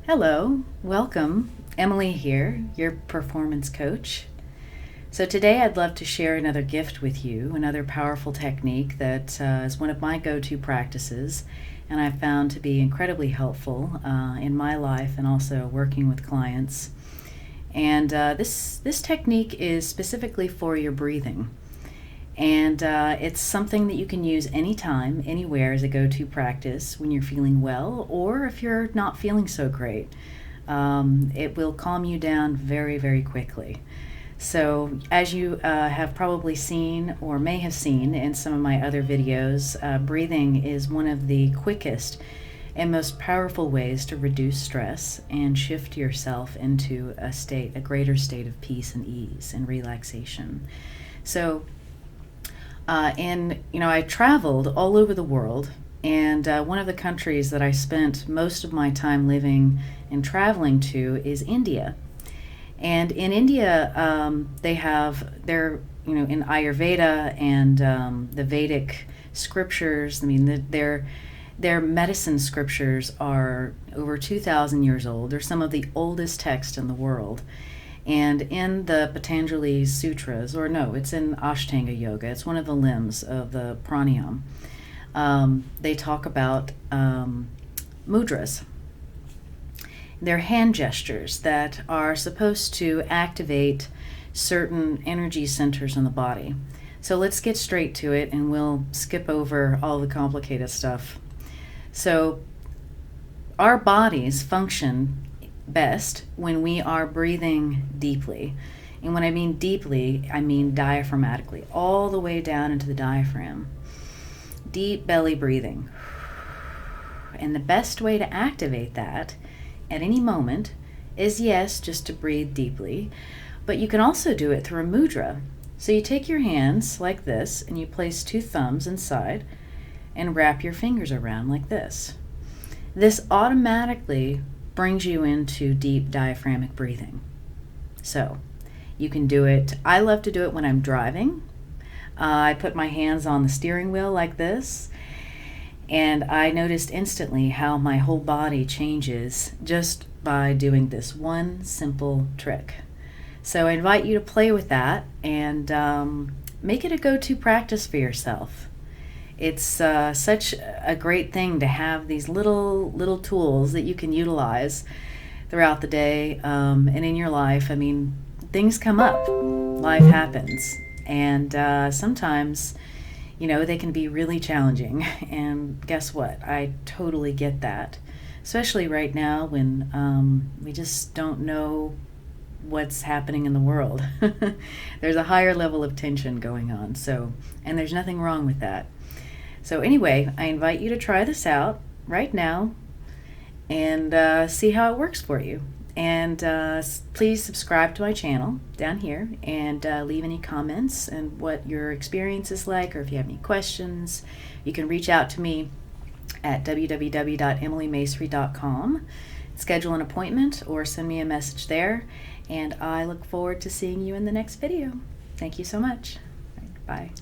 Hello, welcome. Emily here, your performance coach. So, today I'd love to share another gift with you, another powerful technique that is one of my go to practices, and I've found to be incredibly helpful in my life and also working with clients. And this technique is specifically for your breathing. And it's something that you can use anytime, anywhere as a go to practice when you're feeling well or if you're not feeling so great. It will calm you down very, very quickly. So, as you have probably seen or may have seen in some of my other videos, breathing is one of the quickest and most powerful ways to reduce stress and shift yourself into a greater state of peace and ease and relaxation. So, I traveled all over the world, and one of the countries that I spent most of my time living and traveling to is India. And in India, they have in Ayurveda and the Vedic scriptures. I mean, their medicine scriptures are over 2,000 years old. They're some of the oldest texts in the world. And in the Patanjali Sutras, or no, it's in Ashtanga Yoga, it's one of the limbs of the pranayam, they talk about mudras. They're hand gestures that are supposed to activate certain energy centers in the body. So let's get straight to it and we'll skip over all the complicated stuff. So our bodies function best when we are breathing deeply. And when I mean deeply, I mean diaphragmatically, all the way down into the diaphragm. Deep belly breathing. And the best way to activate that at any moment is, yes, just to breathe deeply, but you can also do it through a mudra. So you take your hands like this and you place two thumbs inside and wrap your fingers around like this. This automatically brings you into deep diaphragmatic breathing. So you can do it. I love to do it when I'm driving. I put my hands on the steering wheel like this, and I noticed instantly how my whole body changes just by doing this one simple trick. So I invite you to play with that and make it a go-to practice for yourself. It's such a great thing to have these little tools that you can utilize throughout the day and in your life. I mean, things come up, life happens, and sometimes, they can be really challenging. And guess what? I totally get that, especially right now when we just don't know what's happening in the world. There's a higher level of tension going on. And there's nothing wrong with that. So anyway, I invite you to try this out right now and see how it works for you. And please subscribe to my channel down here and leave any comments and what your experience is like, or if you have any questions, you can reach out to me at www.emilymasry.com, schedule an appointment or send me a message there, and I look forward to seeing you in the next video. Thank you so much. Bye.